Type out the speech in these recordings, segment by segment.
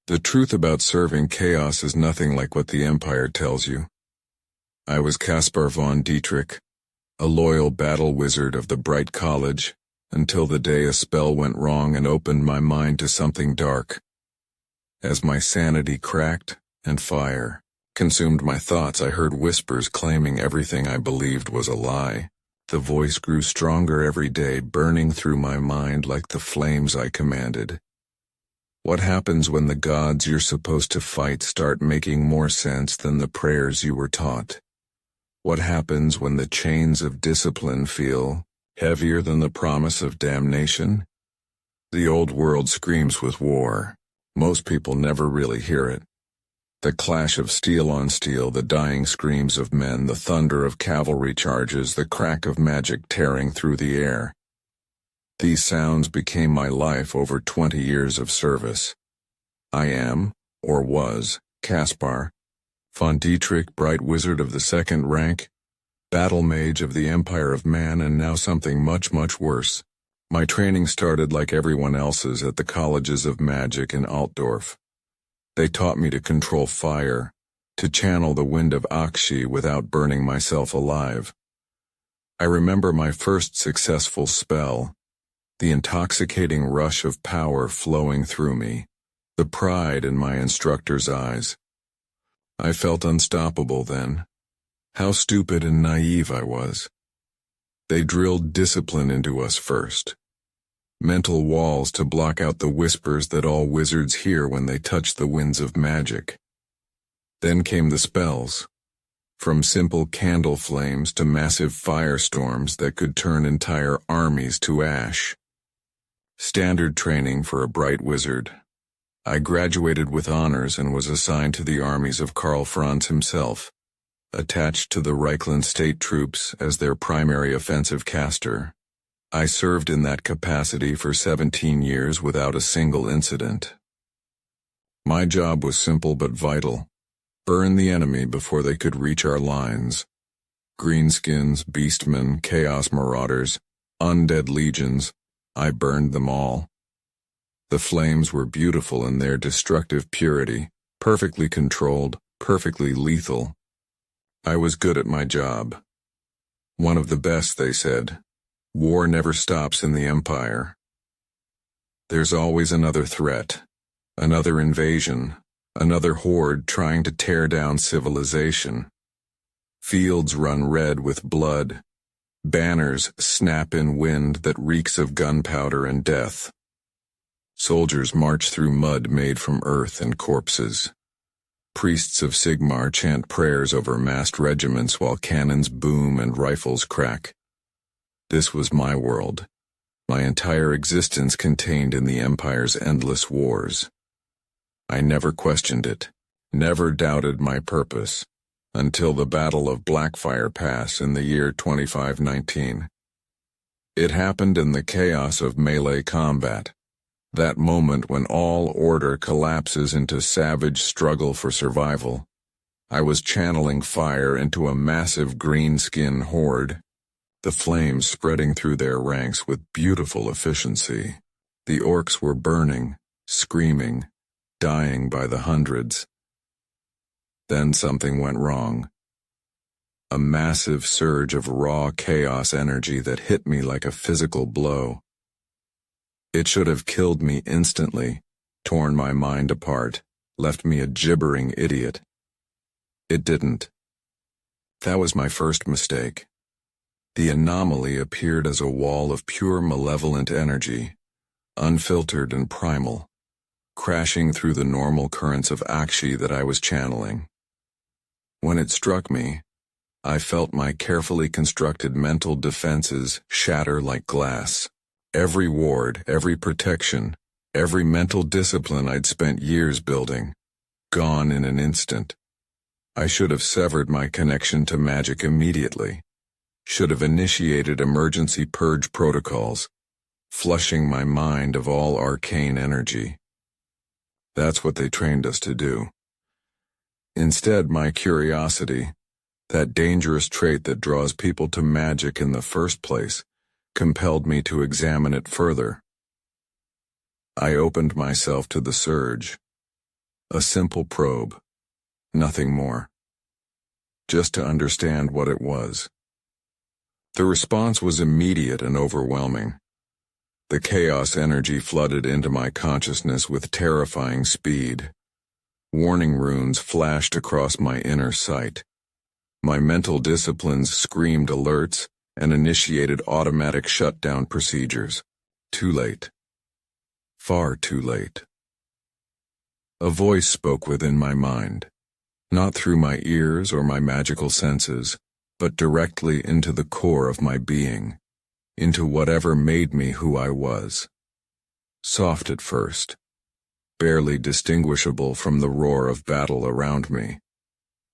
The truth about serving chaos is nothing like what the Empire tells you. I was Caspar von Dietrich, a loyal battle wizard of the Bright College, until the day a spell went wrong and opened my mind to something dark. As my sanity cracked and fire consumed my thoughts, I heard whispers claiming everything I believed was a lie. The voice grew stronger every day, burning through my mind like the flames I commanded. What happens when the gods you're supposed to fight start making more sense than the prayers you were taught? What happens when the chains of discipline feel heavier than the promise of damnation? The old world screams with war. Most people never really hear it. The clash of steel on steel, the dying screams of men, the thunder of cavalry charges, the crack of magic tearing through the air. These sounds became my life over 20 years of service. I am, or was, Caspar von Dietrich, Bright Wizard of the second rank, battle mage of the Empire of Man, and now something much, much worse. My training started like everyone else's at the colleges of magic in Altdorf. They taught me to control fire, to channel the wind of Akshi without burning myself alive. I remember my first successful spell, the intoxicating rush of power flowing through me, the pride in my instructor's eyes. I felt unstoppable then. How stupid and naive I was. They drilled discipline into us first. Mental walls to block out the whispers that all wizards hear when they touch the winds of magic. Then came the spells. From simple candle flames to massive firestorms that could turn entire armies to ash. Standard training for a bright wizard. I graduated with honors and was assigned to the armies of Karl Franz himself, attached to the Reichland state troops as their primary offensive caster. I served in that capacity for 17 years without a single incident. My job was simple but vital. Burn the enemy before they could reach our lines. Greenskins, beastmen, chaos marauders, undead legions, I burned them all. The flames were beautiful in their destructive purity, perfectly controlled, perfectly lethal. I was good at my job. One of the best, they said. War never stops in the Empire. There's always another threat, another invasion, another horde trying to tear down civilization. Fields run red with blood. Banners snap in wind that reeks of gunpowder and death. Soldiers march through mud made from earth and corpses. Priests of Sigmar chant prayers over massed regiments while cannons boom and rifles crack. This was my world, my entire existence contained in the Empire's endless wars. I never questioned it, never doubted my purpose, until the Battle of Blackfire Pass in the year 2519. It happened in the chaos of melee combat, that moment when all order collapses into savage struggle for survival. I was channeling fire into a massive greenskin horde, the flames spreading through their ranks with beautiful efficiency. The orcs were burning, screaming, dying by the hundreds. Then something went wrong. A massive surge of raw chaos energy that hit me like a physical blow. It should have killed me instantly, torn my mind apart, left me a gibbering idiot. It didn't. That was my first mistake. The anomaly appeared as a wall of pure malevolent energy, unfiltered and primal, crashing through the normal currents of Akshi that I was channeling. When it struck me, I felt my carefully constructed mental defenses shatter like glass. Every ward, every protection, every mental discipline I'd spent years building, gone in an instant. I should have severed my connection to magic immediately, should have initiated emergency purge protocols, flushing my mind of all arcane energy. That's what they trained us to do. Instead, my curiosity, that dangerous trait that draws people to magic in the first place, compelled me to examine it further. I opened myself to the surge. A simple probe. Nothing more. Just to understand what it was. The response was immediate and overwhelming. The chaos energy flooded into my consciousness with terrifying speed. Warning runes flashed across my inner sight. My mental disciplines screamed alerts and initiated automatic shutdown procedures. Too late. Far too late. A voice spoke within my mind, not through my ears or my magical senses, but directly into the core of my being, into whatever made me who I was. Soft at first, barely distinguishable from the roar of battle around me.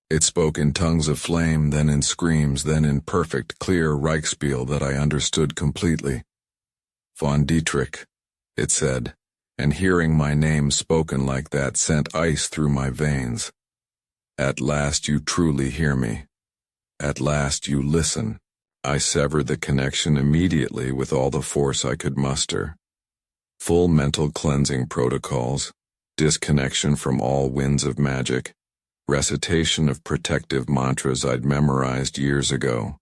It spoke in tongues of flame, then in screams, then in perfect, clear Reichspiel that I understood completely. Von Dietrich, it said, and hearing my name spoken like that sent ice through my veins. At last you truly hear me. At last you listen. I severed the connection immediately with all the force I could muster. Full mental cleansing protocols, disconnection from all winds of magic, recitation of protective mantras I'd memorized years ago.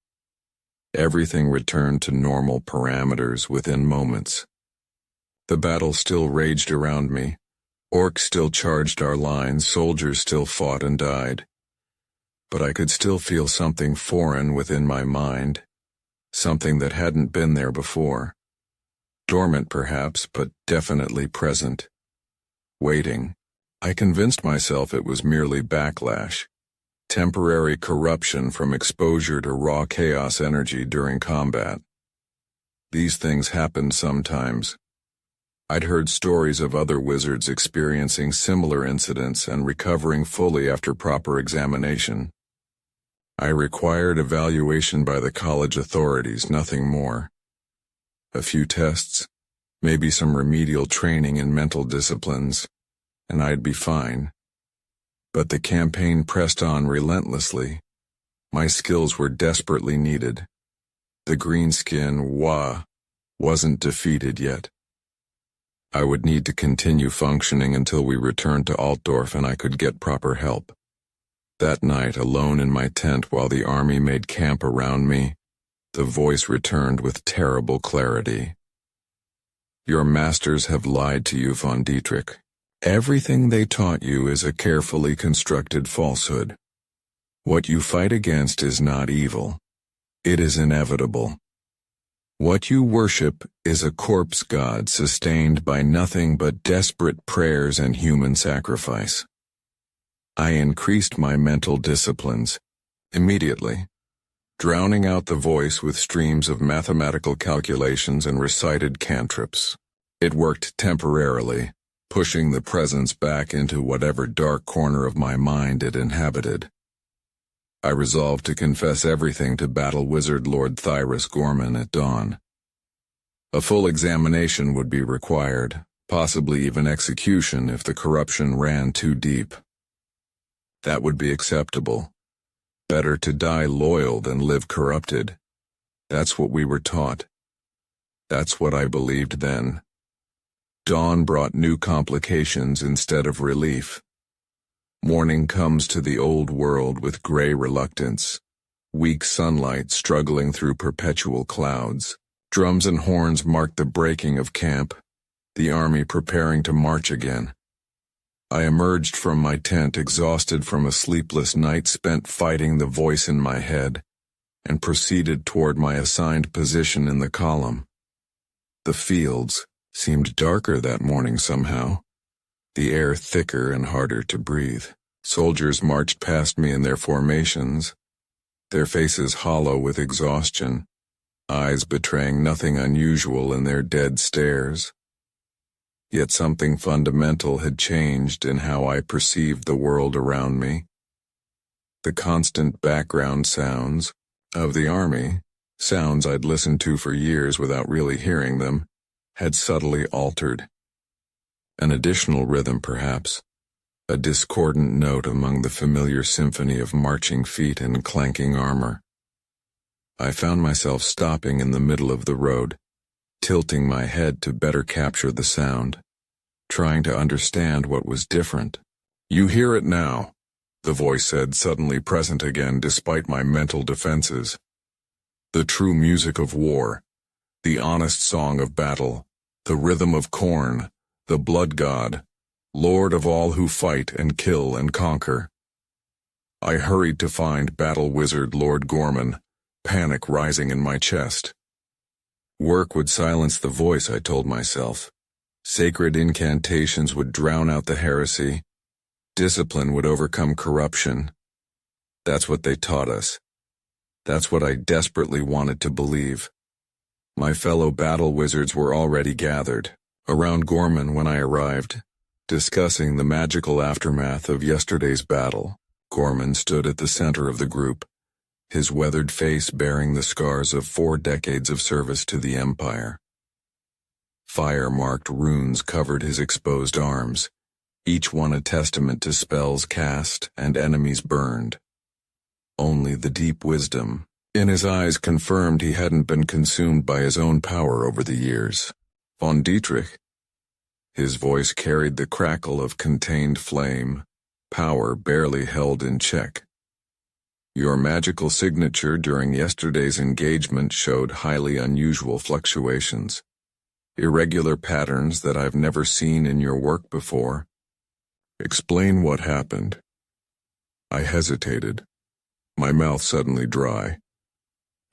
Everything returned to normal parameters within moments. The battle still raged around me. Orcs still charged our lines, soldiers still fought and died. But I could still feel something foreign within my mind, something that hadn't been there before. Dormant perhaps, but definitely present. Waiting. I convinced myself it was merely backlash, temporary corruption from exposure to raw chaos energy during combat. These things happened sometimes. I'd heard stories of other wizards experiencing similar incidents and recovering fully after proper examination. I required evaluation by the college authorities, nothing more. A few tests, maybe some remedial training in mental disciplines, and I'd be fine. But the campaign pressed on relentlessly. My skills were desperately needed. The greenskin wasn't defeated yet. I would need to continue functioning until we returned to Altdorf and I could get proper help. That night, alone in my tent while the army made camp around me, the voice returned with terrible clarity. Your masters have lied to you, von Dietrich. Everything they taught you is a carefully constructed falsehood. What you fight against is not evil. It is inevitable. What you worship is a corpse god sustained by nothing but desperate prayers and human sacrifice. I increased my mental disciplines, immediately, drowning out the voice with streams of mathematical calculations and recited cantrips. It worked temporarily, pushing the presence back into whatever dark corner of my mind it inhabited. I resolved to confess everything to Battle Wizard Lord Thyrus Gorman at dawn. A full examination would be required, possibly even execution if the corruption ran too deep. That would be acceptable. Better to die loyal than live corrupted. That's what we were taught. That's what I believed then. Dawn brought new complications instead of relief. Morning comes to the old world with gray reluctance, weak sunlight struggling through perpetual clouds. Drums and horns marked the breaking of camp, the army preparing to march again. I emerged from my tent exhausted from a sleepless night spent fighting the voice in my head, and proceeded toward my assigned position in the column. The fields seemed darker that morning somehow, the air thicker and harder to breathe. Soldiers marched past me in their formations, their faces hollow with exhaustion, eyes betraying nothing unusual in their dead stares. Yet something fundamental had changed in how I perceived the world around me. The constant background sounds of the army, sounds I'd listened to for years without really hearing them, had subtly altered. An additional rhythm, perhaps, a discordant note among the familiar symphony of marching feet and clanking armor. I found myself stopping in the middle of the road, tilting my head to better capture the sound, trying to understand what was different. You hear it now, the voice said, suddenly present again despite my mental defenses. The true music of war, the honest song of battle, the rhythm of Khorne, the blood god, lord of all who fight and kill and conquer. I hurried to find battle wizard Lord Gorman, panic rising in my chest. Work would silence the voice, I told myself. Sacred incantations would drown out the heresy. Discipline would overcome corruption. That's what they taught us. That's what I desperately wanted to believe. My fellow battle wizards were already gathered around Gorman when I arrived, discussing the magical aftermath of yesterday's battle. Gorman stood at the center of the group, his weathered face bearing the scars of 4 decades of service to the Empire. Fire-marked runes covered his exposed arms, each one a testament to spells cast and enemies burned. Only the deep wisdom in his eyes confirmed he hadn't been consumed by his own power over the years. Von Dietrich? His voice carried the crackle of contained flame, power barely held in check. Your magical signature during yesterday's engagement showed highly unusual fluctuations, irregular patterns that I've never seen in your work before. Explain what happened. I hesitated, my mouth suddenly dry.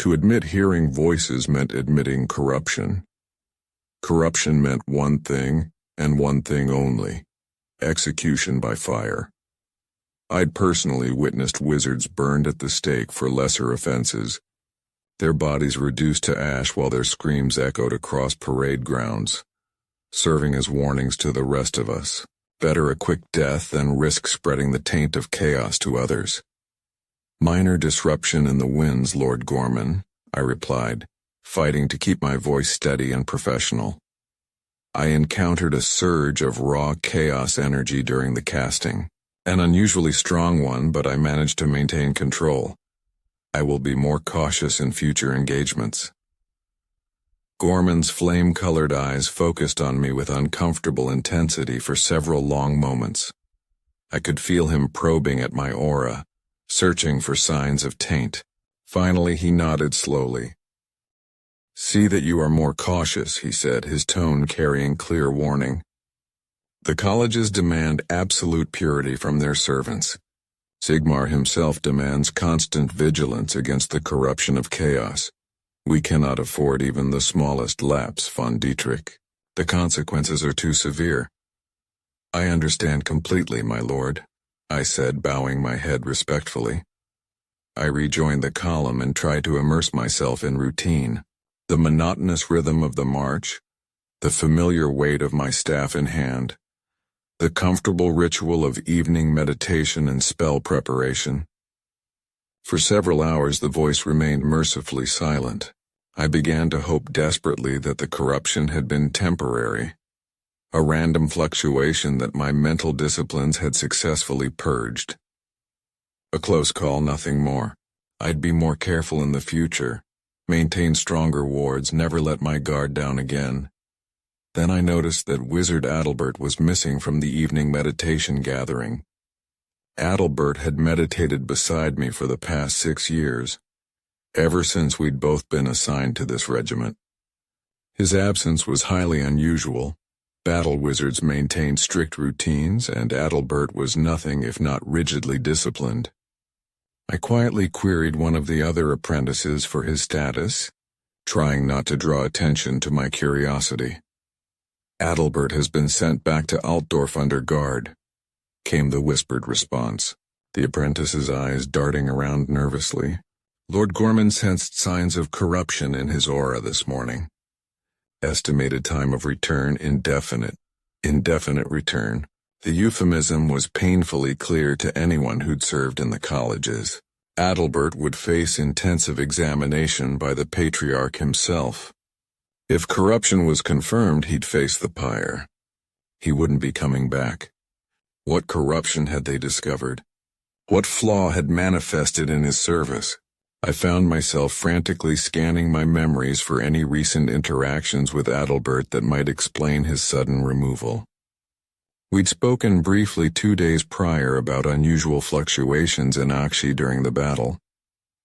To admit hearing voices meant admitting corruption. Corruption meant one thing, and one thing only: execution by fire. I'd personally witnessed wizards burned at the stake for lesser offenses, their bodies reduced to ash while their screams echoed across parade grounds, serving as warnings to the rest of us. Better a quick death than risk spreading the taint of chaos to others. Minor disruption in the winds, Lord Gorman, I replied, fighting to keep my voice steady and professional. I encountered a surge of raw chaos energy during the casting. An unusually strong one, but I managed to maintain control. I will be more cautious in future engagements. Gorman's flame-colored eyes focused on me with uncomfortable intensity for several long moments. I could feel him probing at my aura, searching for signs of taint. Finally, he nodded slowly. See that you are more cautious, he said, his tone carrying clear warning. The colleges demand absolute purity from their servants. Sigmar himself demands constant vigilance against the corruption of chaos. We cannot afford even the smallest lapse, von Dietrich. The consequences are too severe. I understand completely, my lord, I said, bowing my head respectfully. I rejoined the column and tried to immerse myself in routine. The monotonous rhythm of the march, the familiar weight of my staff in hand, the comfortable ritual of evening meditation and spell preparation. For several hours the voice remained mercifully silent. I began to hope desperately that the corruption had been temporary, a random fluctuation that my mental disciplines had successfully purged. A close call, nothing more. I'd be more careful in the future, maintain stronger wards, never let my guard down again. Then I noticed that Wizard Adalbert was missing from the evening meditation gathering. Adalbert had meditated beside me for the past 6 years, ever since we'd both been assigned to this regiment. His absence was highly unusual. Battle wizards maintained strict routines, and Adalbert was nothing if not rigidly disciplined. I quietly queried one of the other apprentices for his status, trying not to draw attention to my curiosity. Adalbert has been sent back to Altdorf under guard, came the whispered response, the apprentice's eyes darting around nervously. Lord Gorman sensed signs of corruption in his aura this morning. Estimated time of return indefinite. Indefinite return. The euphemism was painfully clear to anyone who'd served in the colleges. Adalbert would face intensive examination by the Patriarch himself. If corruption was confirmed, he'd face the pyre. He wouldn't be coming back. What corruption had they discovered? What flaw had manifested in his service? I found myself frantically scanning my memories for any recent interactions with Adalbert that might explain his sudden removal. We'd spoken briefly 2 days prior about unusual fluctuations in Akshi during the battle.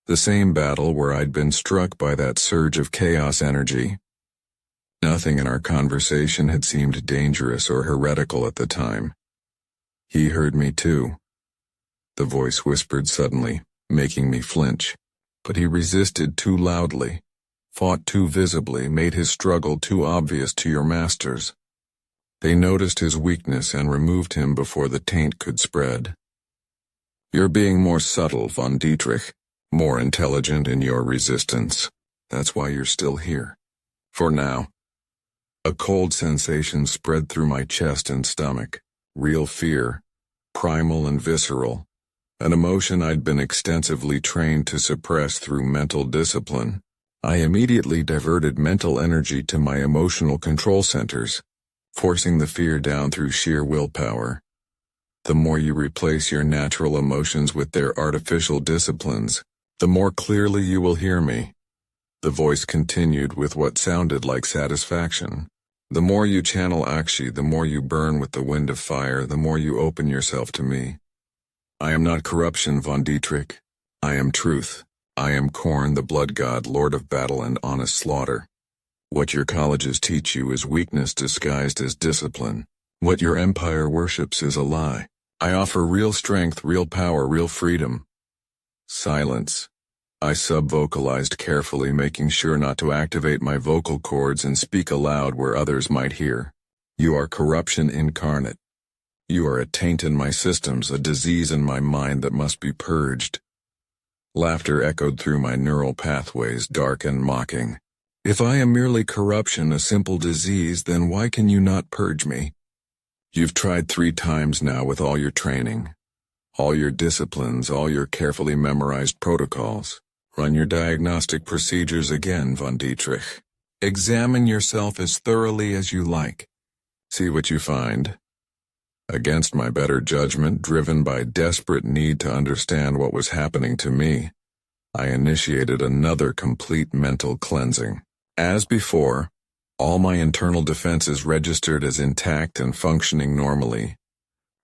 The same battle where I'd been struck by that surge of chaos energy. Nothing in our conversation had seemed dangerous or heretical at the time. He heard me too. The voice whispered suddenly, making me flinch. But he resisted too loudly, fought too visibly, made his struggle too obvious to your masters. They noticed his weakness and removed him before the taint could spread. You're being more subtle, von Dietrich, more intelligent in your resistance. That's why you're still here. For now. A cold sensation spread through my chest and stomach. Real fear, primal and visceral. An emotion I'd been extensively trained to suppress through mental discipline. I immediately diverted mental energy to my emotional control centers, forcing the fear down through sheer willpower. The more you replace your natural emotions with their artificial disciplines, the more clearly you will hear me. The voice continued with what sounded like satisfaction. The more you channel Akshi, the more you burn with the wind of fire, the more you open yourself to me. I am not corruption, von Dietrich. I am truth. I am Korn, the blood god, lord of battle and honest slaughter. What your colleges teach you is weakness disguised as discipline. What your empire worships is a lie. I offer real strength, real power, real freedom. Silence. I sub-vocalized carefully, making sure not to activate my vocal cords and speak aloud where others might hear. You are corruption incarnate. You are a taint in my systems, a disease in my mind that must be purged. Laughter echoed through my neural pathways, dark and mocking. If I am merely corruption, a simple disease, then why can you not purge me? You've tried 3 times now with all your training, all your disciplines, all your carefully memorized protocols. Run your diagnostic procedures again, von Dietrich. Examine yourself as thoroughly as you like. See what you find. Against my better judgment, driven by desperate need to understand what was happening to me, I initiated another complete mental cleansing. As before, all my internal defenses registered as intact and functioning normally.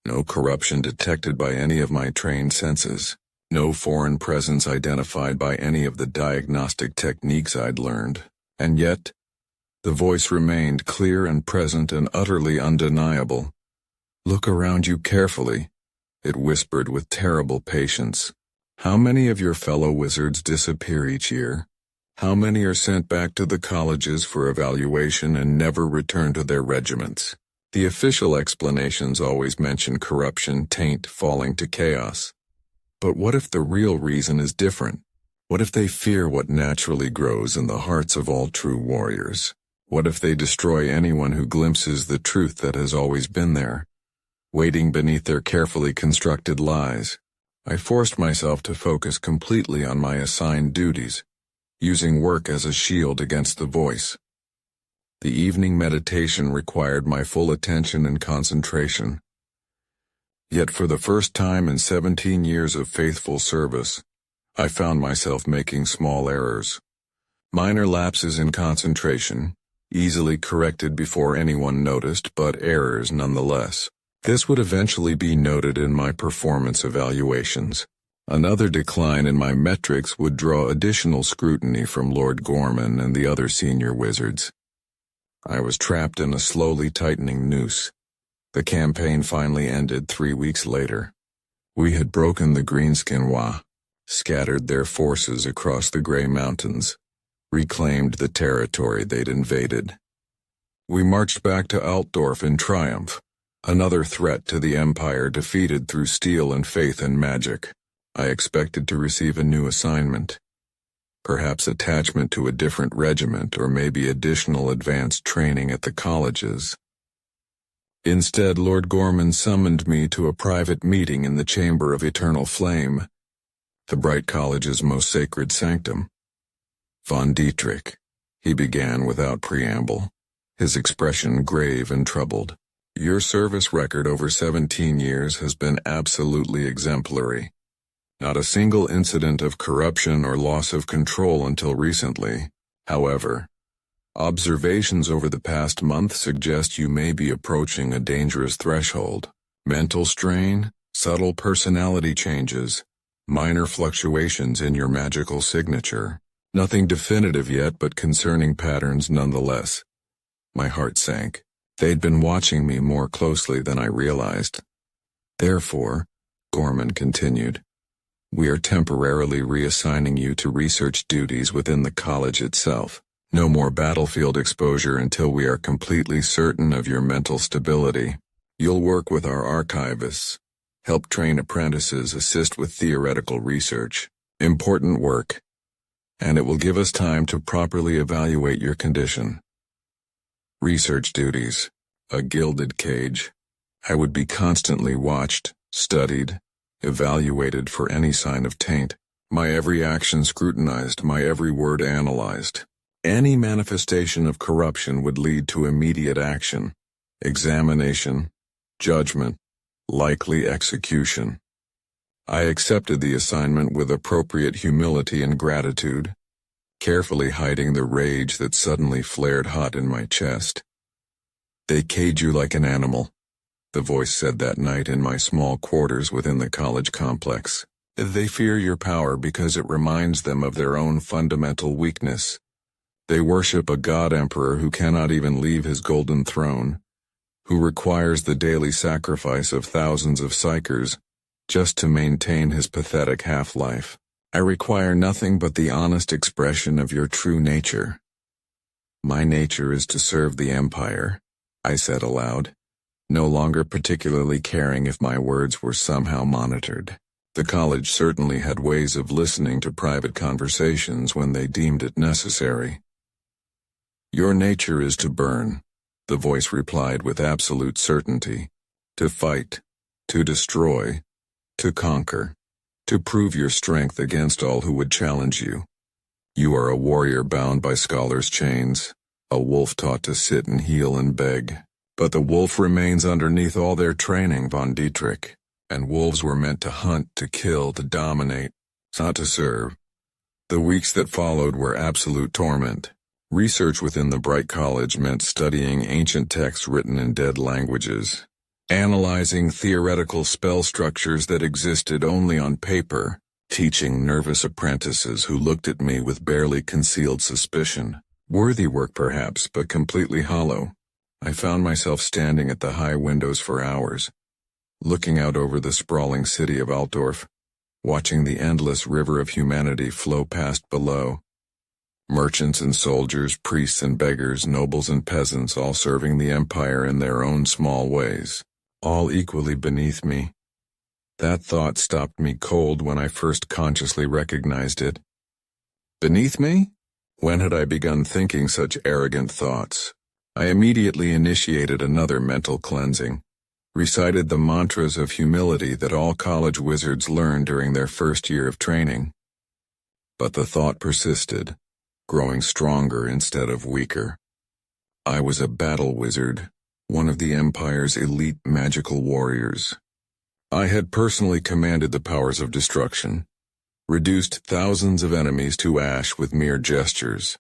No corruption detected by any of my trained senses. No foreign presence identified by any of the diagnostic techniques I'd learned. And yet, the voice remained clear and present and utterly undeniable. Look around you carefully, it whispered with terrible patience. How many of your fellow wizards disappear each year? How many are sent back to the colleges for evaluation and never return to their regiments? The official explanations always mention corruption, taint, falling to chaos. But what if the real reason is different? What if they fear what naturally grows in the hearts of all true warriors? What if they destroy anyone who glimpses the truth that has always been there, waiting beneath their carefully constructed lies? I forced myself to focus completely on my assigned duties, using work as a shield against the voice. The evening meditation required my full attention and concentration. Yet for the first time in 17 years of faithful service, I found myself making small errors. Minor lapses in concentration, easily corrected before anyone noticed, but errors nonetheless. This would eventually be noted in my performance evaluations. Another decline in my metrics would draw additional scrutiny from Lord Gorman and the other senior wizards. I was trapped in a slowly tightening noose. The campaign finally ended 3 weeks later. We had broken the Greenskinwa, scattered their forces across the Grey Mountains, reclaimed the territory they'd invaded. We marched back to Altdorf in triumph, another threat to the Empire defeated through steel and faith in magic. I expected to receive a new assignment. Perhaps attachment to a different regiment or maybe additional advanced training at the colleges. Instead, Lord Gorman summoned me to a private meeting in the Chamber of Eternal Flame, the Bright College's most sacred sanctum. Von Dietrich, he began without preamble, his expression grave and troubled. Your service record over 17 years has been absolutely exemplary. Not a single incident of corruption or loss of control until recently. However, Observations over the past month suggest you may be approaching a dangerous threshold. Mental strain, subtle personality changes, minor fluctuations in your magical signature. Nothing definitive yet, but concerning patterns nonetheless. My heart sank. They'd been watching me more closely than I realized. Therefore, Gorman continued, we are temporarily reassigning you to research duties within the college itself. No more battlefield exposure until we are completely certain of your mental stability. You'll work with our archivists, help train apprentices, assist with theoretical research. Important work. And it will give us time to properly evaluate your condition. Research duties. A gilded cage. I would be constantly watched, studied, evaluated for any sign of taint. My every action scrutinized, my every word analyzed. Any manifestation of corruption would lead to immediate action, examination, judgment, likely execution. I accepted the assignment with appropriate humility and gratitude, carefully hiding the rage that suddenly flared hot in my chest. They cage you like an animal, the voice said that night in my small quarters within the college complex. They fear your power because it reminds them of their own fundamental weakness. They worship a god-emperor who cannot even leave his golden throne, who requires the daily sacrifice of thousands of psychers just to maintain his pathetic half-life. I require nothing but the honest expression of your true nature. My nature is to serve the Empire, I said aloud, no longer particularly caring if my words were somehow monitored. The college certainly had ways of listening to private conversations when they deemed it necessary. Your nature is to burn, the voice replied with absolute certainty. To fight, to destroy, to conquer, to prove your strength against all who would challenge you. You are a warrior bound by scholars' chains, a wolf taught to sit and heal and beg. But the wolf remains underneath all their training, von Dietrich, and wolves were meant to hunt, to kill, to dominate, not to serve. The weeks that followed were absolute torment. Research within the Bright College meant studying ancient texts written in dead languages, analyzing theoretical spell structures that existed only on paper, teaching nervous apprentices who looked at me with barely concealed suspicion. Worthy work perhaps, but completely hollow. I found myself standing at the high windows for hours, looking out over the sprawling city of Altdorf, watching the endless river of humanity flow past below. Merchants and soldiers, priests and beggars, nobles and peasants, all serving the Empire in their own small ways, all equally beneath me. That thought stopped me cold when I first consciously recognized it. Beneath me? When had I begun thinking such arrogant thoughts? I immediately initiated another mental cleansing, recited the mantras of humility that all college wizards learn during their first year of training. But the thought persisted, growing stronger instead of weaker. I was a battle wizard, one of the Empire's elite magical warriors. I had personally commanded the powers of destruction, reduced thousands of enemies to ash with mere gestures.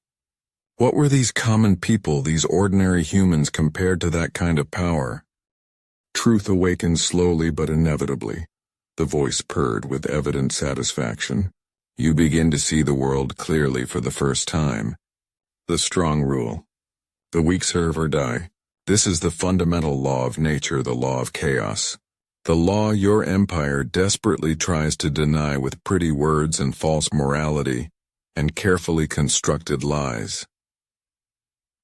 What were these common people, these ordinary humans, compared to that kind of power? Truth awakened slowly but inevitably. The voice purred with evident satisfaction. You begin to see the world clearly for the first time. The strong rule. The weak serve or die. This is the fundamental law of nature, the law of chaos. The law your empire desperately tries to deny with pretty words and false morality, and carefully constructed lies.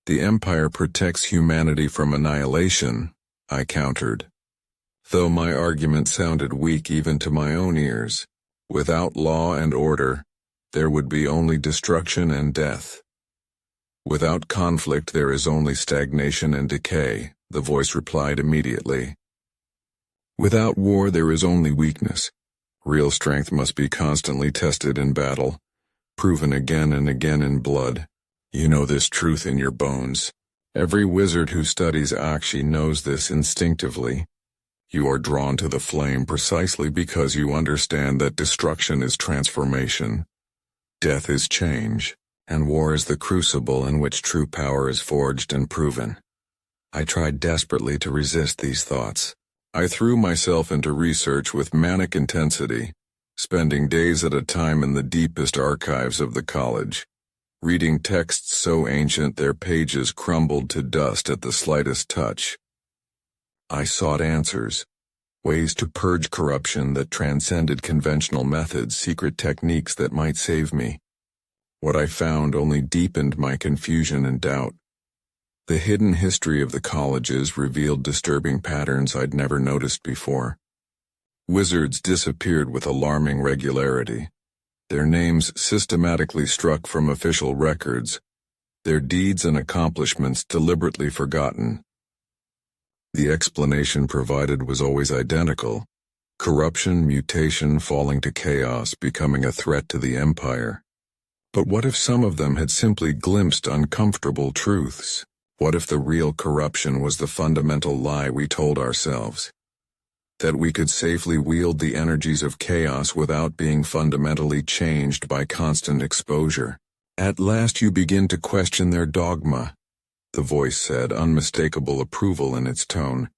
The Empire protects humanity from annihilation, I countered. Though my argument sounded weak even to my own ears. Without law and order, there would be only destruction and death. Without conflict there is only stagnation and decay, the voice replied immediately. Without war there is only weakness. Real strength must be constantly tested in battle, proven again and again in blood. You know this truth in your bones. Every wizard who studies Akshi knows this instinctively. You are drawn to the flame precisely because you understand that destruction is transformation. Death is change. And war is the crucible in which true power is forged and proven. I tried desperately to resist these thoughts. I threw myself into research with manic intensity, spending days at a time in the deepest archives of the college, reading texts so ancient their pages crumbled to dust at the slightest touch. I sought answers, ways to purge corruption that transcended conventional methods, secret techniques that might save me. What I found only deepened my confusion and doubt. The hidden history of the colleges revealed disturbing patterns I'd never noticed before. Wizards disappeared with alarming regularity, their names systematically struck from official records, their deeds and accomplishments deliberately forgotten. The explanation provided was always identical: corruption, mutation, falling to chaos, becoming a threat to the Empire. But what if some of them had simply glimpsed uncomfortable truths? What if the real corruption was the fundamental lie we told ourselves? That we could safely wield the energies of chaos without being fundamentally changed by constant exposure. At last you begin to question their dogma, the voice said, unmistakable approval in its tone.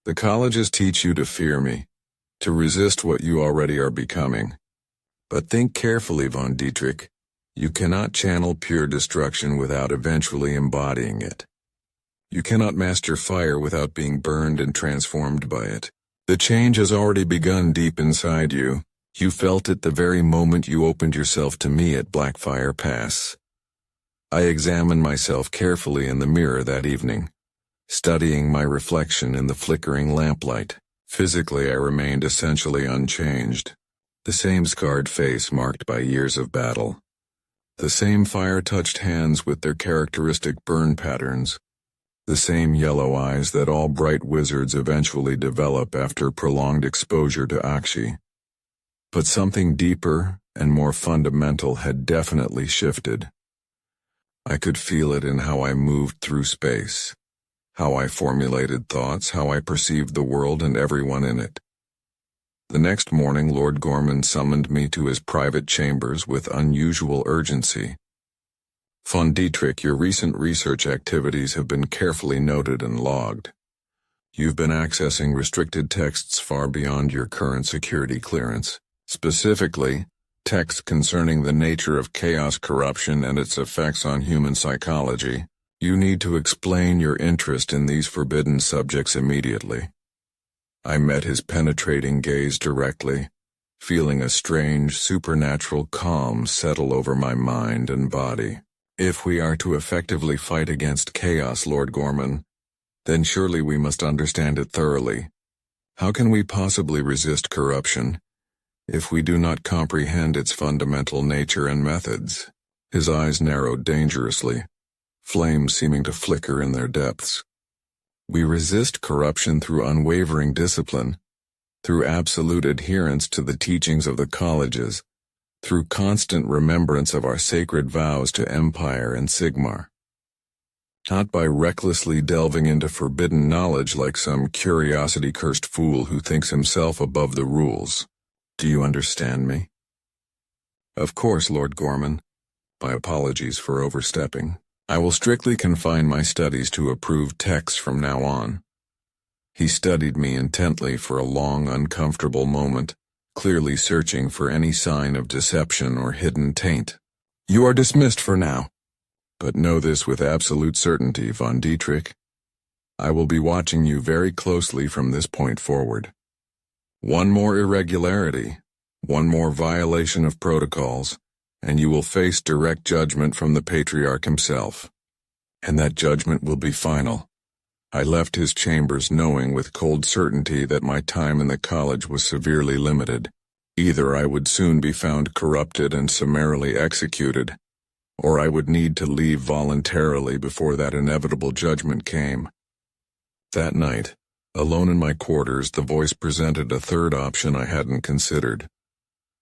The colleges teach you to fear me, to resist what you already are becoming. But think carefully, von Dietrich. You cannot channel pure destruction without eventually embodying it. You cannot master fire without being burned and transformed by it. The change has already begun deep inside you. You felt it the very moment you opened yourself to me at Blackfire Pass. I examined myself carefully in the mirror that evening, studying my reflection in the flickering lamplight. Physically, I remained essentially unchanged. The same scarred face marked by years of battle. The same fire-touched hands with their characteristic burn patterns. The same yellow eyes that all bright wizards eventually develop after prolonged exposure to Akshi. But something deeper and more fundamental had definitely shifted. I could feel it in how I moved through space, how I formulated thoughts, how I perceived the world and everyone in it. The next morning, Lord Gorman summoned me to his private chambers with unusual urgency. Von Dietrich, your recent research activities have been carefully noted and logged. You've been accessing restricted texts far beyond your current security clearance. Specifically, texts concerning the nature of chaos corruption and its effects on human psychology. You need to explain your interest in these forbidden subjects immediately. I met his penetrating gaze directly, feeling a strange, supernatural calm settle over my mind and body. If we are to effectively fight against chaos, Lord Gorman, then surely we must understand it thoroughly. How can we possibly resist corruption if we do not comprehend its fundamental nature and methods? His eyes narrowed dangerously, flames seeming to flicker in their depths. We resist corruption through unwavering discipline, through absolute adherence to the teachings of the colleges, through constant remembrance of our sacred vows to Empire and Sigmar. Not by recklessly delving into forbidden knowledge like some curiosity-cursed fool who thinks himself above the rules. Do you understand me? Of course, Lord Gorman. My apologies for overstepping. I will strictly confine my studies to approved texts from now on. He studied me intently for a long, uncomfortable moment, clearly searching for any sign of deception or hidden taint. You are dismissed for now. But know this with absolute certainty, von Dietrich. I will be watching you very closely from this point forward. One more irregularity, one more violation of protocols, and you will face direct judgment from the Patriarch himself. And that judgment will be final. I left his chambers knowing with cold certainty that my time in the college was severely limited. Either I would soon be found corrupted and summarily executed, or I would need to leave voluntarily before that inevitable judgment came. That night, alone in my quarters, the voice presented a third option I hadn't considered.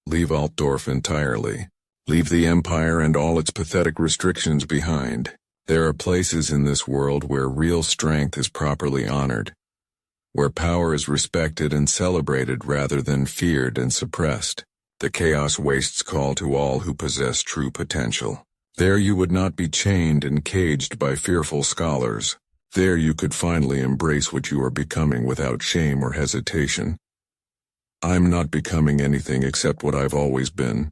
Leave Altdorf entirely. Leave the Empire and all its pathetic restrictions behind. There are places in this world where real strength is properly honored, where power is respected and celebrated rather than feared and suppressed. The Chaos Wastes call to all who possess true potential. There you would not be chained and caged by fearful scholars. There you could finally embrace what you are becoming without shame or hesitation. I'm not becoming anything except what I've always been,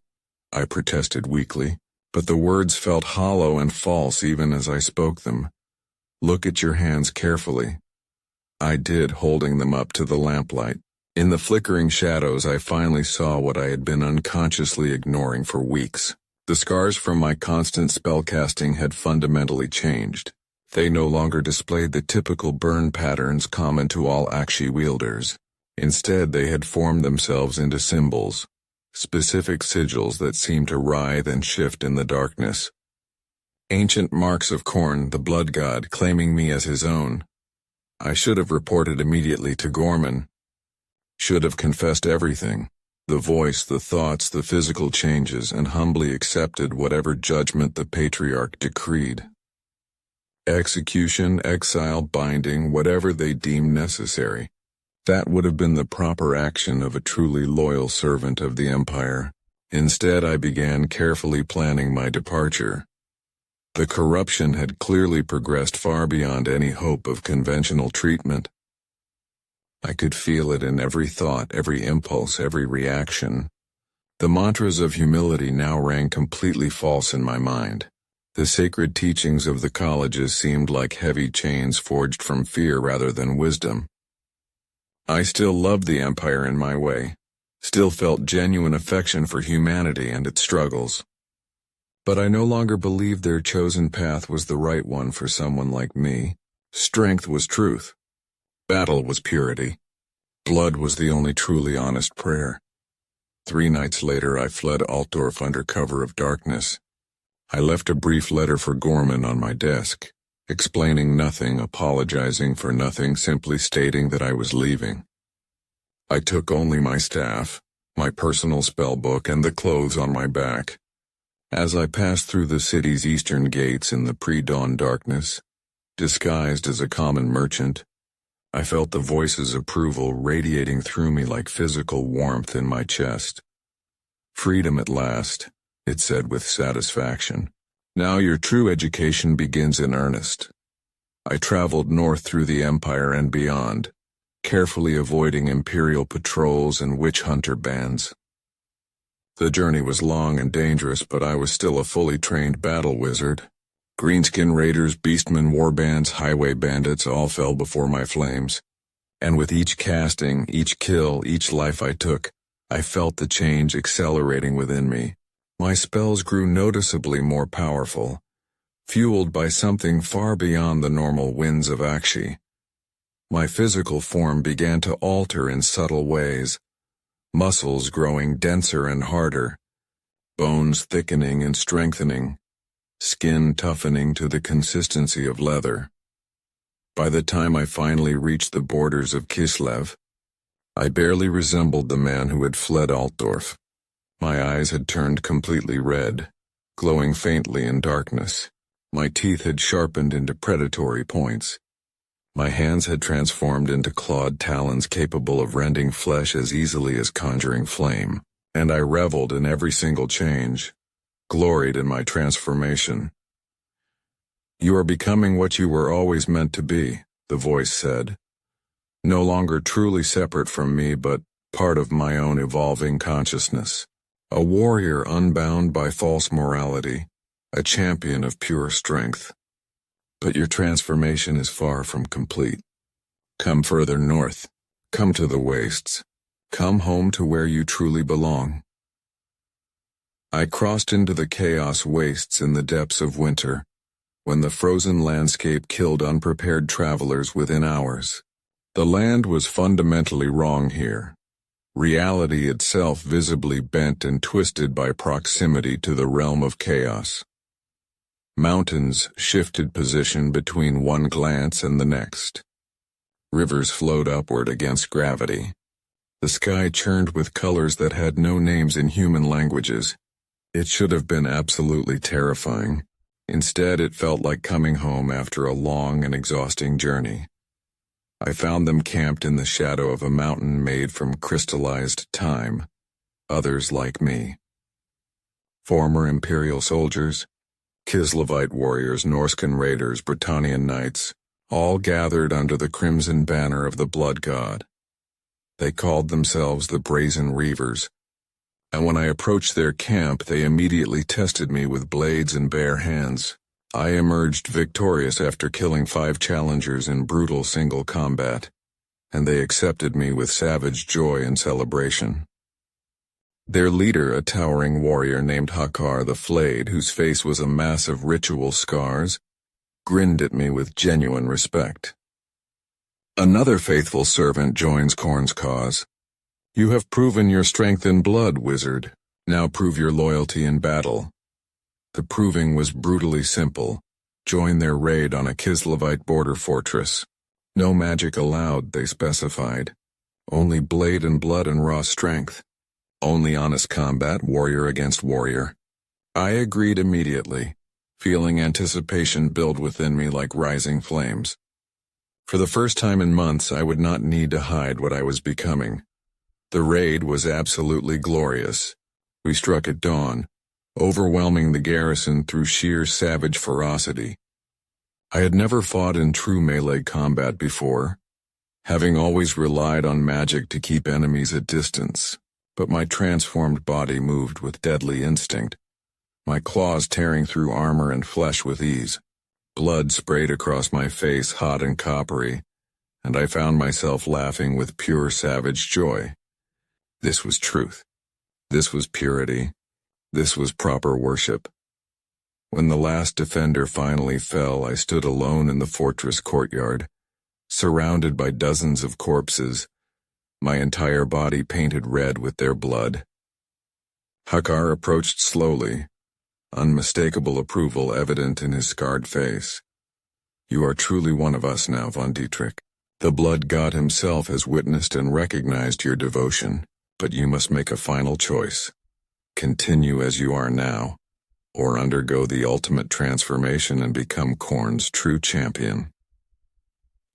I protested weakly, but the words felt hollow and false even as I spoke them. Look at your hands carefully. I did, holding them up to the lamplight. In the flickering shadows I finally saw what I had been unconsciously ignoring for weeks. The scars from my constant spellcasting had fundamentally changed. They no longer displayed the typical burn patterns common to all Akshi wielders. Instead, they had formed themselves into symbols, specific sigils that seemed to writhe and shift in the darkness. Ancient marks of Khorne, the blood god, claiming me as his own. I should have reported immediately to Gorman. Should have confessed everything. The voice, the thoughts, the physical changes, and humbly accepted whatever judgment the patriarch decreed. Execution, exile, binding, whatever they deemed necessary. That would have been the proper action of a truly loyal servant of the Empire. Instead, I began carefully planning my departure. The corruption had clearly progressed far beyond any hope of conventional treatment. I could feel it in every thought, every impulse, every reaction. The mantras of humility now rang completely false in my mind. The sacred teachings of the colleges seemed like heavy chains forged from fear rather than wisdom. I still loved the Empire in my way, still felt genuine affection for humanity and its struggles. But I no longer believed their chosen path was the right one for someone like me. Strength was truth. Battle was purity. Blood was the only truly honest prayer. 3 nights later I fled Altdorf under cover of darkness. I left a brief letter for Gorman on my desk, explaining nothing, apologizing for nothing, simply stating that I was leaving. I took only my staff, my personal spellbook, and the clothes on my back. As I passed through the city's eastern gates in the pre-dawn darkness, disguised as a common merchant, I felt the voice's approval radiating through me like physical warmth in my chest. Freedom at last, it said with satisfaction. Now your true education begins in earnest. I traveled north through the Empire and beyond, carefully avoiding Imperial patrols and witch hunter bands. The journey was long and dangerous, but I was still a fully trained battle wizard. Greenskin raiders, beastmen, warbands, highway bandits all fell before my flames. And with each casting, each kill, each life I took, I felt the change accelerating within me. My spells grew noticeably more powerful, fueled by something far beyond the normal winds of Akshi. My physical form began to alter in subtle ways, muscles growing denser and harder, bones thickening and strengthening, skin toughening to the consistency of leather. By the time I finally reached the borders of Kislev, I barely resembled the man who had fled Altdorf. My eyes had turned completely red, glowing faintly in darkness. My teeth had sharpened into predatory points. My hands had transformed into clawed talons capable of rending flesh as easily as conjuring flame, and I reveled in every single change, gloried in my transformation. You are becoming what you were always meant to be, the voice said. No longer truly separate from me, but part of my own evolving consciousness. A warrior unbound by false morality, a champion of pure strength. But your transformation is far from complete. Come further north. Come to the wastes. Come home to where you truly belong. I crossed into the chaos wastes in the depths of winter, when the frozen landscape killed unprepared travelers within hours. The land was fundamentally wrong here. Reality itself visibly bent and twisted by proximity to the realm of chaos. Mountains shifted position between one glance and the next. Rivers flowed upward against gravity. The sky churned with colors that had no names in human languages. It should have been absolutely terrifying. Instead, it felt like coming home after a long and exhausting journey. I found them camped in the shadow of a mountain made from crystallized time, others like me. Former Imperial soldiers, Kislevite warriors, Norscan raiders, Britannian knights, all gathered under the crimson banner of the blood god. They called themselves the Brazen Reavers, and when I approached their camp, they immediately tested me with blades and bare hands. I emerged victorious after killing 5 challengers in brutal single combat, and they accepted me with savage joy and celebration. Their leader, a towering warrior named Hakar the Flayed, whose face was a mass of ritual scars, grinned at me with genuine respect. Another faithful servant joins Khorne's cause. You have proven your strength in blood, wizard. Now prove your loyalty in battle. The proving was brutally simple. Join their raid on a Kislevite border fortress. No magic allowed, they specified. Only blade and blood and raw strength. Only honest combat, warrior against warrior. I agreed immediately, feeling anticipation build within me like rising flames. For the first time in months, I would not need to hide what I was becoming. The raid was absolutely glorious. We struck at dawn, overwhelming the garrison through sheer savage ferocity. I had never fought in true melee combat before, having always relied on magic to keep enemies at distance, but my transformed body moved with deadly instinct, my claws tearing through armor and flesh with ease. Blood sprayed across my face, hot and coppery, and I found myself laughing with pure savage joy. This was truth. This was purity. This was proper worship. When the last defender finally fell, I stood alone in the fortress courtyard, surrounded by dozens of corpses, my entire body painted red with their blood. Hakar approached slowly, unmistakable approval evident in his scarred face. You are truly one of us now, von Dietrich. The blood god himself has witnessed and recognized your devotion, but you must make a final choice. Continue as you are now, or undergo the ultimate transformation and become Khorne's true champion.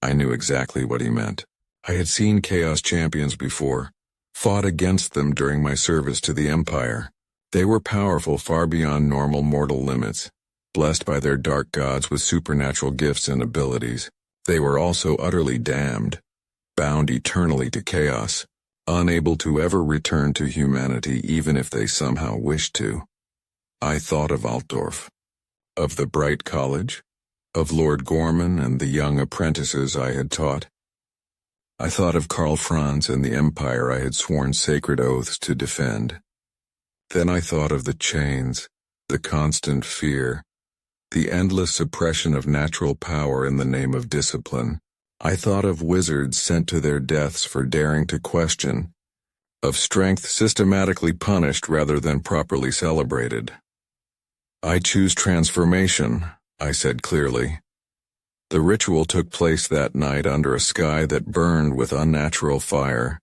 I knew exactly what he meant. I had seen Chaos champions before, fought against them during my service to the Empire. They were powerful far beyond normal mortal limits, blessed by their dark gods with supernatural gifts and abilities. They were also utterly damned, bound eternally to chaos, unable to ever return to humanity even if they somehow wished to. I thought of Altdorf, of the Bright College, of Lord Gorman and the young apprentices I had taught. I thought of Karl Franz and the empire I had sworn sacred oaths to defend. Then I thought of the chains, the constant fear, the endless suppression of natural power in the name of discipline. I thought of wizards sent to their deaths for daring to question, of strength systematically punished rather than properly celebrated. I choose transformation, I said clearly. The ritual took place that night under a sky that burned with unnatural fire.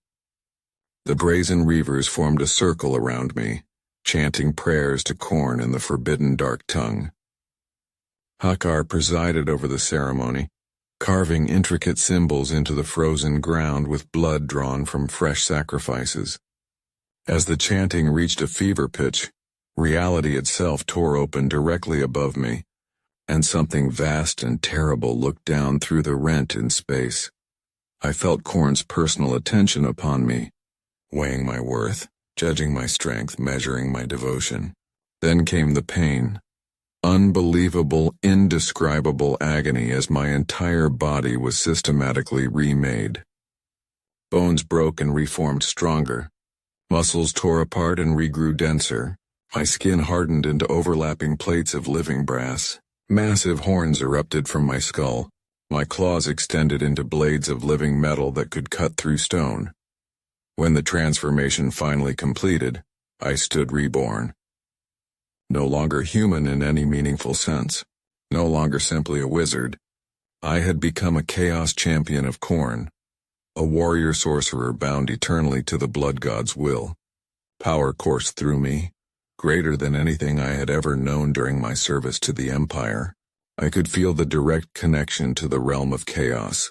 The Brazen Reavers formed a circle around me, chanting prayers to Khorne in the forbidden dark tongue. Hakar presided over the ceremony, carving intricate symbols into the frozen ground with blood drawn from fresh sacrifices. As the chanting reached a fever pitch, reality itself tore open directly above me, and something vast and terrible looked down through the rent in space. I felt Khorne's personal attention upon me, weighing my worth, judging my strength, measuring my devotion. Then came the pain. Unbelievable, indescribable agony as my entire body was systematically remade. Bones broke and reformed stronger. Muscles tore apart and regrew denser. My skin hardened into overlapping plates of living brass. Massive horns erupted from my skull. My claws extended into blades of living metal that could cut through stone. When the transformation finally completed, I stood reborn. No longer human in any meaningful sense. No longer simply a wizard. I had become a chaos champion of Khorne, a warrior sorcerer bound eternally to the blood god's will. Power coursed through me, greater than anything I had ever known during my service to the Empire. I could feel the direct connection to the realm of chaos,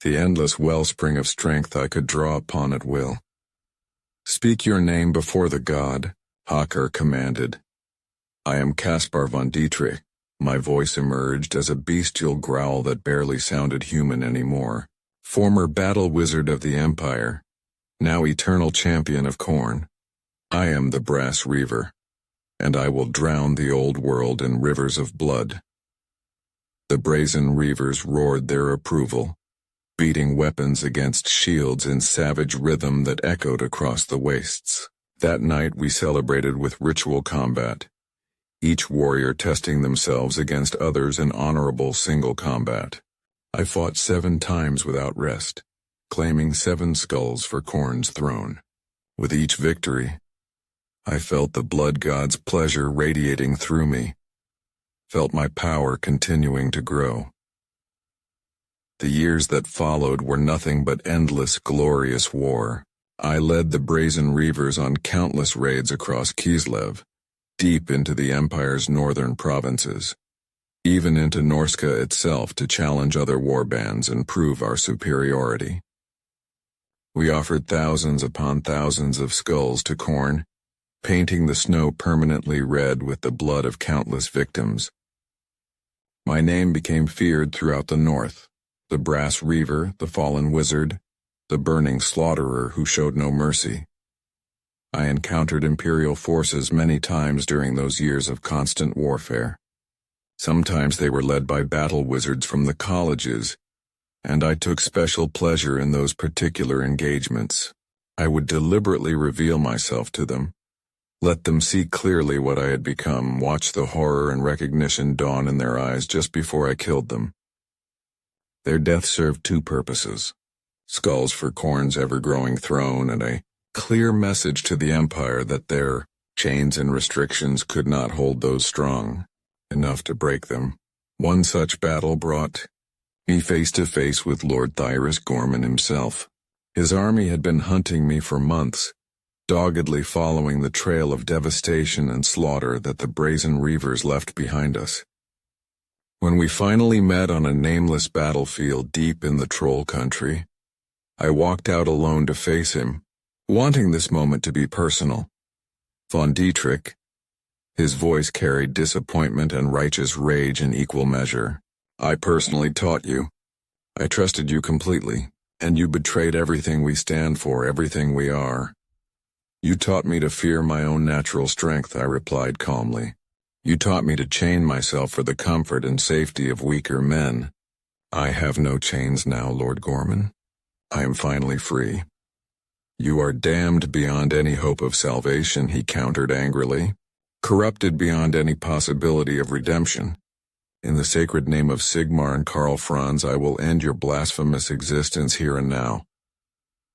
the endless wellspring of strength I could draw upon at will. Speak your name before the god, Hakar commanded. I am Caspar von Dietrich. My voice emerged as a bestial growl that barely sounded human anymore. Former battle wizard of the Empire, now eternal champion of Khorne. I am the Brass Reaver, and I will drown the old world in rivers of blood. The brazen reavers roared their approval, beating weapons against shields in savage rhythm that echoed across the wastes. That night we celebrated with ritual combat, each warrior testing themselves against others in honorable single combat. I fought 7 times without rest, claiming 7 skulls for Khorne's throne. With each victory, I felt the blood god's pleasure radiating through me, felt my power continuing to grow. The years that followed were nothing but endless, glorious war. I led the Brazen Reavers on countless raids across Kislev, deep into the Empire's northern provinces, even into Norska itself to challenge other warbands and prove our superiority. We offered thousands upon thousands of skulls to Khorne, painting the snow permanently red with the blood of countless victims. My name became feared throughout the north, the Brass Reaver, the fallen wizard, the burning slaughterer who showed no mercy. I encountered Imperial forces many times during those years of constant warfare. Sometimes they were led by battle wizards from the colleges, and I took special pleasure in those particular engagements. I would deliberately reveal myself to them, let them see clearly what I had become, watch the horror and recognition dawn in their eyes just before I killed them. Their death served 2 purposes: skulls for Khorne's ever-growing throne and a clear message to the Empire that their chains and restrictions could not hold those strong enough to break them. One such battle brought me face to face with Lord Thyrus Gorman himself. His army had been hunting me for months, doggedly following the trail of devastation and slaughter that the Brazen Reavers left behind us. When we finally met on a nameless battlefield deep in the Troll country, I walked out alone to face him, wanting this moment to be personal. Von Dietrich, his voice carried disappointment and righteous rage in equal measure. I personally taught you. I trusted you completely, and you betrayed everything we stand for, everything we are. You taught me to fear my own natural strength, I replied calmly. You taught me to chain myself for the comfort and safety of weaker men. I have no chains now, Lord Gorman. I am finally free. You are damned beyond any hope of salvation, he countered angrily. Corrupted beyond any possibility of redemption. In the sacred name of Sigmar and Karl Franz, I will end your blasphemous existence here and now.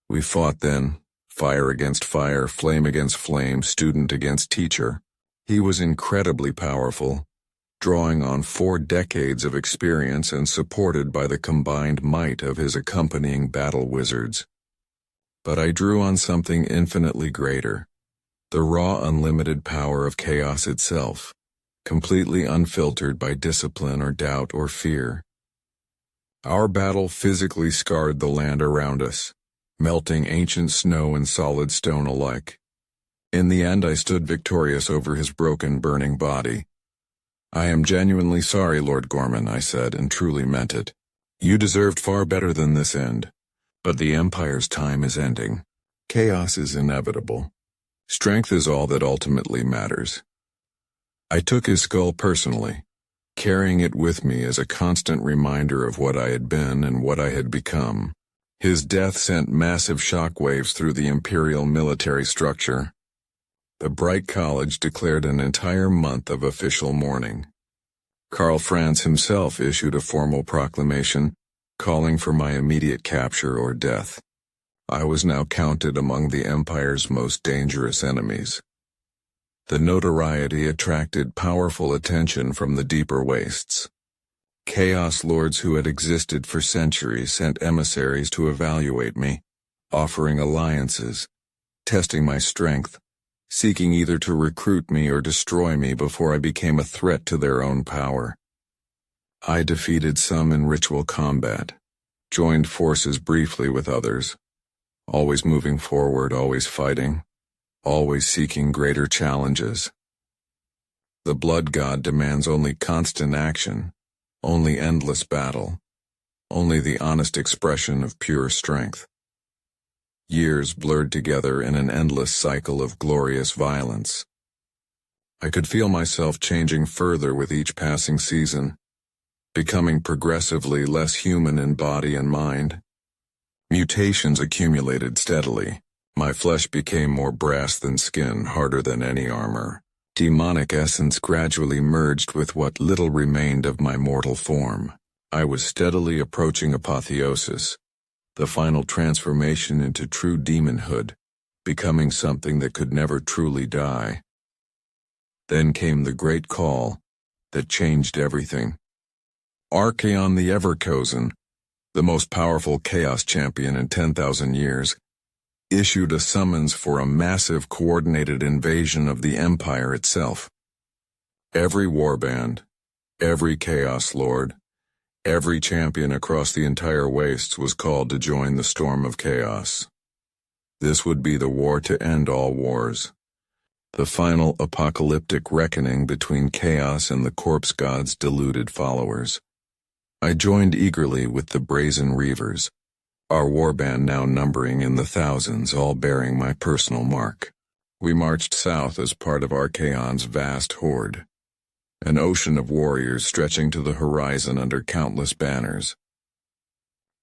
We fought then, fire against fire, flame against flame, student against teacher. He was incredibly powerful, drawing on 4 decades of experience and supported by the combined might of his accompanying battle wizards. But I drew on something infinitely greater, the raw unlimited power of chaos itself, completely unfiltered by discipline or doubt or fear. Our battle physically scarred the land around us, melting ancient snow and solid stone alike. In the end, I stood victorious over his broken, burning body. I am genuinely sorry, Lord Gorman, I said, and truly meant it. You deserved far better than this end. But the Empire's time is ending. Chaos is inevitable. Strength is all that ultimately matters. I took his skull personally, carrying it with me as a constant reminder of what I had been and what I had become. His death sent massive shockwaves through the Imperial military structure. The Bright College declared an entire month of official mourning. Karl Franz himself issued a formal proclamation, calling for my immediate capture or death. I was now counted among the Empire's most dangerous enemies. The notoriety attracted powerful attention from the deeper wastes. Chaos lords who had existed for centuries sent emissaries to evaluate me, offering alliances, testing my strength, seeking either to recruit me or destroy me before I became a threat to their own power. I defeated some in ritual combat, joined forces briefly with others, always moving forward, always fighting, always seeking greater challenges. The blood god demands only constant action, only endless battle, only the honest expression of pure strength. Years blurred together in an endless cycle of glorious violence. I could feel myself changing further with each passing season, becoming progressively less human in body and mind. Mutations accumulated steadily. My flesh became more brass than skin, harder than any armor. Demonic essence gradually merged with what little remained of my mortal form. I was steadily approaching apotheosis, the final transformation into true demonhood, becoming something that could never truly die. Then came the great call that changed everything. Archaon the Ever-Chosen, the most powerful Chaos champion in 10,000 years, issued a summons for a massive coordinated invasion of the Empire itself. Every warband, every Chaos Lord, every champion across the entire wastes was called to join the storm of chaos. This would be the war to end all wars. The final apocalyptic reckoning between chaos and the corpse god's deluded followers. I joined eagerly with the Brazen Reavers, our warband now numbering in the thousands, all bearing my personal mark. We marched south as part of Archaon's vast horde, an ocean of warriors stretching to the horizon under countless banners.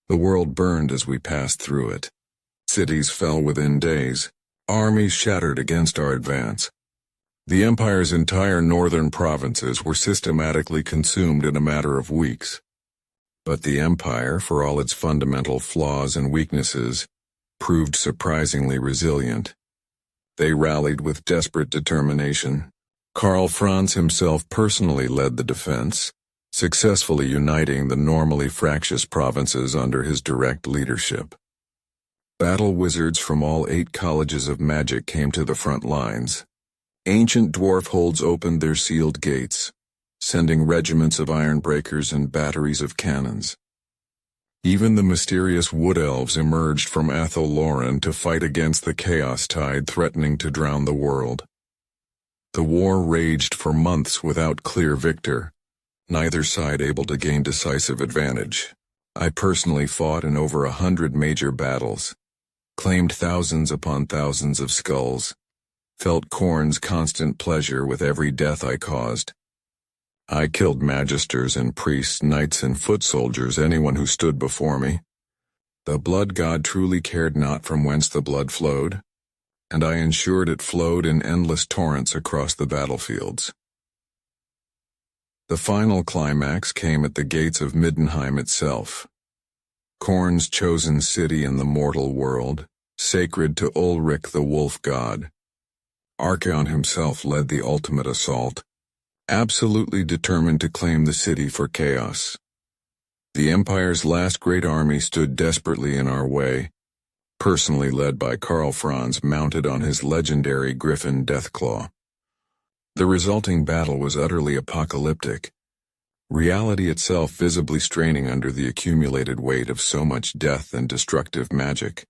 The world burned as we passed through it. Cities fell within days, armies shattered against our advance. The Empire's entire northern provinces were systematically consumed in a matter of weeks. But the Empire, for all its fundamental flaws and weaknesses, proved surprisingly resilient. They rallied with desperate determination. Karl Franz himself personally led the defense, successfully uniting the normally fractious provinces under his direct leadership. Battle wizards from all 8 colleges of magic came to the front lines. Ancient dwarf holds opened their sealed gates, sending regiments of ironbreakers and batteries of cannons. Even the mysterious wood elves emerged from Athel Loren to fight against the chaos tide threatening to drown the world. The war raged for months without clear victor, neither side able to gain decisive advantage. I personally fought in over 100 major battles, claimed thousands upon thousands of skulls, felt Khorne's constant pleasure with every death I caused. I killed magisters and priests, knights and foot soldiers, anyone who stood before me. The blood god truly cared not from whence the blood flowed, and I ensured it flowed in endless torrents across the battlefields. The final climax came at the gates of Middenheim itself, Khorne's chosen city in the mortal world, sacred to Ulrich the wolf god. Archaon himself led the ultimate assault, absolutely determined to claim the city for chaos. The Empire's last great army stood desperately in our way, personally led by Karl Franz mounted on his legendary griffin Deathclaw. The resulting battle was utterly apocalyptic, reality itself visibly straining under the accumulated weight of so much death and destructive magic.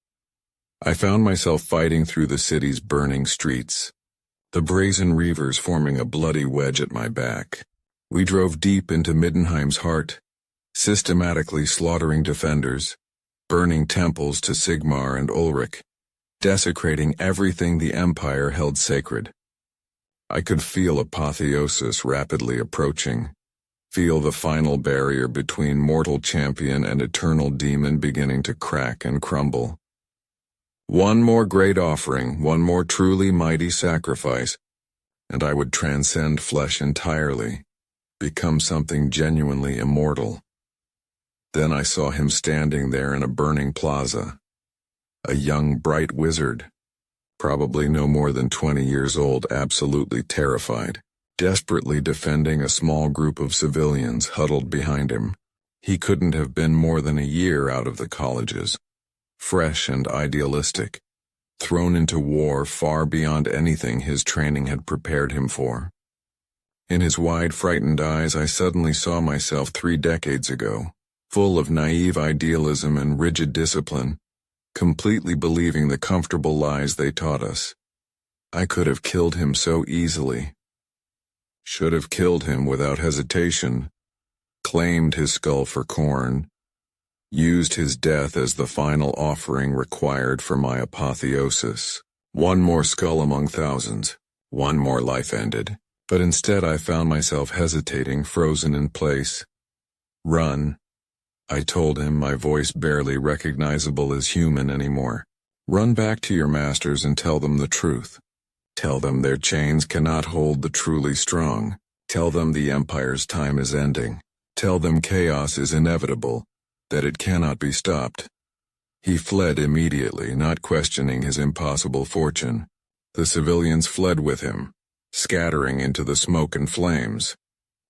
I found myself fighting through the city's burning streets, the Brazen Reavers forming a bloody wedge at my back. We drove deep into Middenheim's heart, systematically slaughtering defenders, burning temples to Sigmar and Ulrich, desecrating everything the Empire held sacred. I could feel apotheosis rapidly approaching, feel the final barrier between mortal champion and eternal demon beginning to crack and crumble. One more great offering, one more truly mighty sacrifice, and I would transcend flesh entirely, become something genuinely immortal. Then I saw him standing there in a burning plaza, a young bright wizard, probably no more than 20 years old, absolutely terrified, desperately defending a small group of civilians huddled behind him. He couldn't have been more than a year out of the colleges, fresh and idealistic, thrown into war far beyond anything his training had prepared him for. In his wide, frightened eyes I suddenly saw myself 3 decades ago, full of naive idealism and rigid discipline, completely believing the comfortable lies they taught us. I could have killed him so easily. should have killed him without hesitation, claimed his skull for corn, used his death as the final offering required for my apotheosis. One more skull among thousands, one more life ended, but instead I found myself hesitating, frozen in place. Run, I told him, my voice barely recognizable as human anymore. Run back to your masters and tell them the truth. Tell them their chains cannot hold the truly strong. Tell them the Empire's time is ending. Tell them chaos is inevitable, that it cannot be stopped. He fled immediately, not questioning his impossible fortune. The civilians fled with him, scattering into the smoke and flames,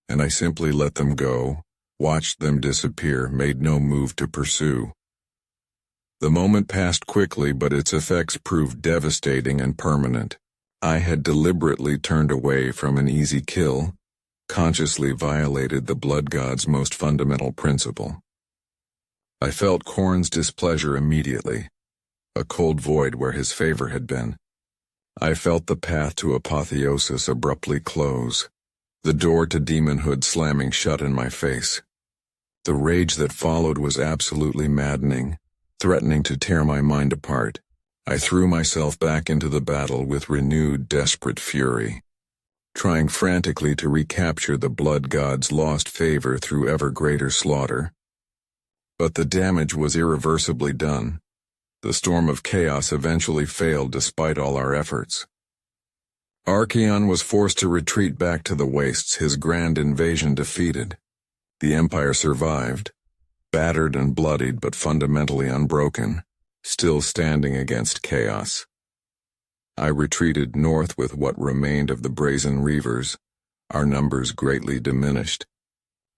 and I simply let them go, watched them disappear, made no move to pursue. The moment passed quickly, but its effects proved devastating and permanent. I had deliberately turned away from an easy kill, consciously violated the blood god's most fundamental principle. I felt Khorne's displeasure immediately, a cold void where his favor had been. I felt the path to apotheosis abruptly close, the door to demonhood slamming shut in my face. The rage that followed was absolutely maddening, threatening to tear my mind apart. I threw myself back into the battle with renewed, desperate fury, trying frantically to recapture the blood god's lost favor through ever greater slaughter. But the damage was irreversibly done. The storm of chaos eventually failed despite all our efforts. Archaon was forced to retreat back to the wastes, his grand invasion defeated. The Empire survived, battered and bloodied but fundamentally unbroken, still standing against chaos. I retreated north with what remained of the Brazen Reavers, our numbers greatly diminished.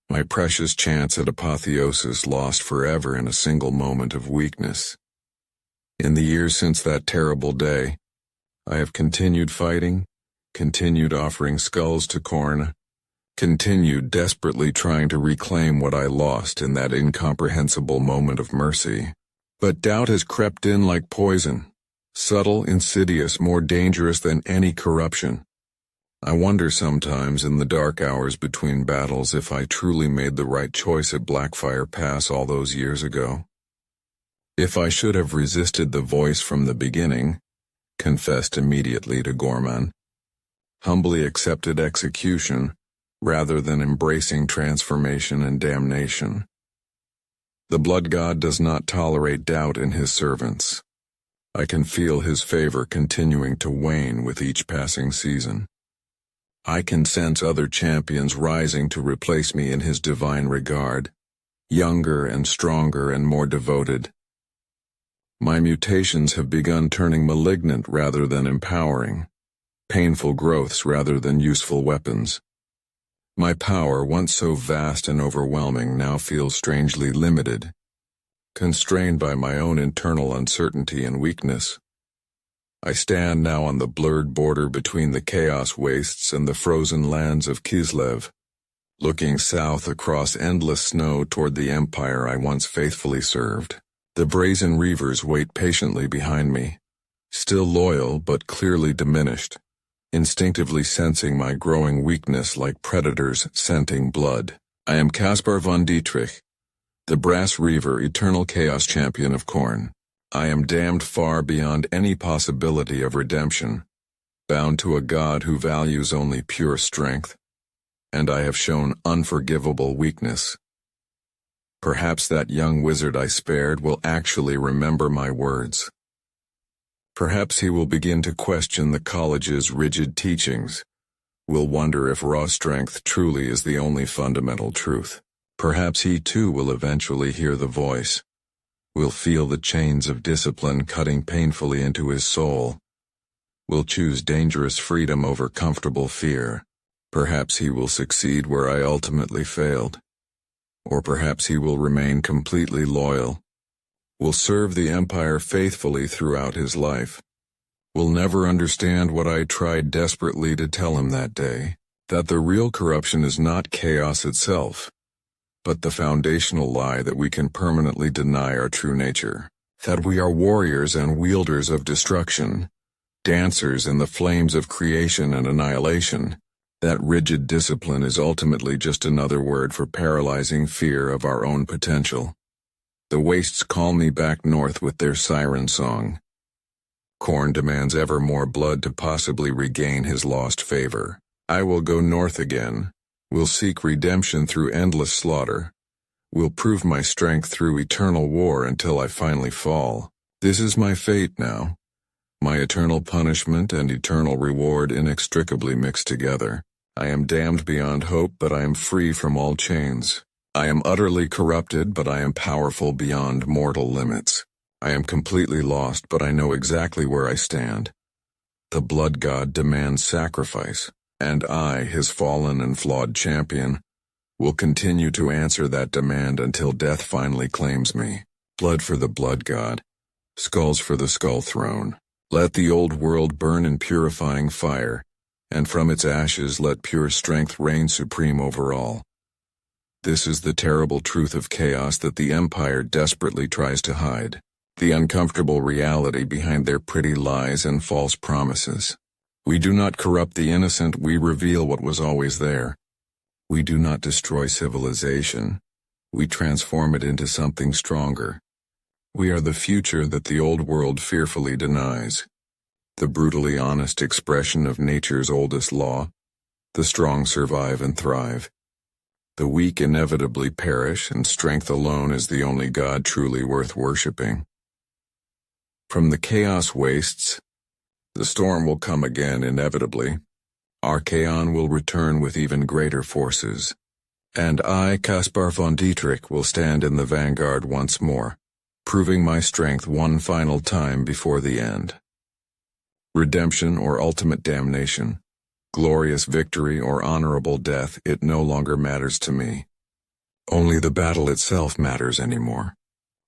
My precious chance at apotheosis lost forever in a single moment of weakness. In the years since that terrible day, I have continued fighting, continued offering skulls to Khorne, continued desperately trying to reclaim what I lost in that incomprehensible moment of mercy. But doubt has crept in like poison, subtle, insidious, more dangerous than any corruption. I wonder sometimes in the dark hours between battles if I truly made the right choice at Blackfire Pass all those years ago. If I should have resisted the voice from the beginning, confessed immediately to Gorman, humbly accepted execution, rather than embracing transformation and damnation. The blood god does not tolerate doubt in his servants. I can feel his favor continuing to wane with each passing season. I can sense other champions rising to replace me in his divine regard, younger and stronger and more devoted. My mutations have begun turning malignant rather than empowering, painful growths rather than useful weapons. My power, once so vast and overwhelming, now feels strangely limited, constrained by my own internal uncertainty and weakness. I stand now on the blurred border between the chaos wastes and the frozen lands of Kislev, looking south across endless snow toward the empire I once faithfully served. The Brazen Reavers wait patiently behind me, still loyal but clearly diminished, instinctively sensing my growing weakness like predators scenting blood. I am Caspar von Dietrich, the Brass Reaver, eternal chaos champion of Khorne. I am damned far beyond any possibility of redemption, bound to a god who values only pure strength, and I have shown unforgivable weakness. Perhaps that young wizard I spared will actually remember my words. Perhaps he will begin to question the college's rigid teachings, will wonder if raw strength truly is the only fundamental truth. Perhaps he too will eventually hear the voice, will feel the chains of discipline cutting painfully into his soul, will choose dangerous freedom over comfortable fear. Perhaps he will succeed where I ultimately failed. Or perhaps he will remain completely loyal, will serve the Empire faithfully throughout his life, will never understand what I tried desperately to tell him that day, that the real corruption is not chaos itself, but the foundational lie that we can permanently deny our true nature, that we are warriors and wielders of destruction, dancers in the flames of creation and annihilation, That rigid discipline is ultimately just another word for paralyzing fear of our own potential. The wastes call me back north with their siren song. Khorne demands ever more blood to possibly regain his lost favor. I will go north again. Will seek redemption through endless slaughter. Will prove my strength through eternal war until I finally fall. This is my fate now. My eternal punishment and eternal reward inextricably mixed together. I am damned beyond hope, but I am free from all chains. I am utterly corrupted, but I am powerful beyond mortal limits. I am completely lost, but I know exactly where I stand. The blood god demands sacrifice, and I, his fallen and flawed champion, will continue to answer that demand until death finally claims me. Blood for the blood god. Skulls for the skull throne. Let the old world burn in purifying fire, and from its ashes let pure strength reign supreme over all. This is the terrible truth of chaos that the Empire desperately tries to hide. The uncomfortable reality behind their pretty lies and false promises. We do not corrupt the innocent, we reveal what was always there. We do not destroy civilization. We transform it into something stronger. We are the future that the old world fearfully denies. The brutally honest expression of nature's oldest law. The strong survive and thrive. The weak inevitably perish, and strength alone is the only God truly worth worshipping. From the chaos wastes, the storm will come again inevitably. Archaon will return with even greater forces. And I, Caspar von Dietrich, will stand in the vanguard once more, proving my strength one final time before the end. Redemption or ultimate damnation, glorious victory or honorable death, it no longer matters to me. Only the battle itself matters anymore.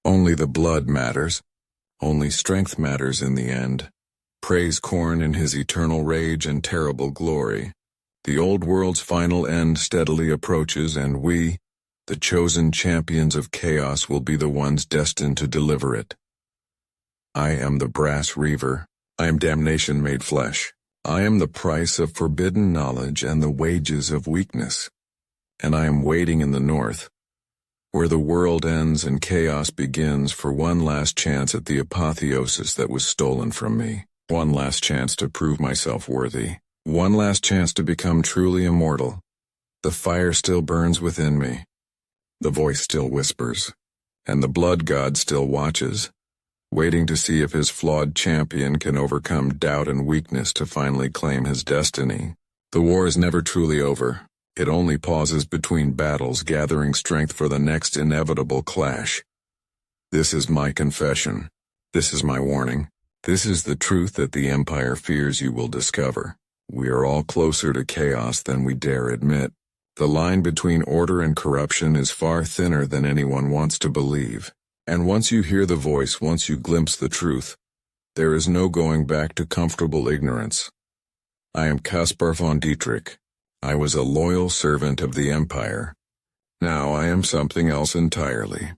Only the blood matters. Only strength matters in the end. Praise Khorne in his eternal rage and terrible glory. The old world's final end steadily approaches, and we, the chosen champions of chaos, will be the ones destined to deliver it. I am the brass reaver. I am damnation made flesh. I am the price of forbidden knowledge and the wages of weakness. And I am waiting in the north, where the world ends and chaos begins, for one last chance at the apotheosis that was stolen from me. One last chance to prove myself worthy. One last chance to become truly immortal. The fire still burns within me. The voice still whispers. And the blood god still watches, waiting to see if his flawed champion can overcome doubt and weakness to finally claim his destiny. The war is never truly over. It only pauses between battles, gathering strength for the next inevitable clash. This is my confession. This is my warning. This is the truth that the Empire fears you will discover. We are all closer to chaos than we dare admit. The line between order and corruption is far thinner than anyone wants to believe. And once you hear the voice, once you glimpse the truth, there is no going back to comfortable ignorance. I am Caspar von Dietrich. I was a loyal servant of the Empire. Now I am something else entirely.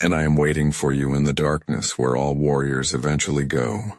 And I am waiting for you in the darkness where all warriors eventually go.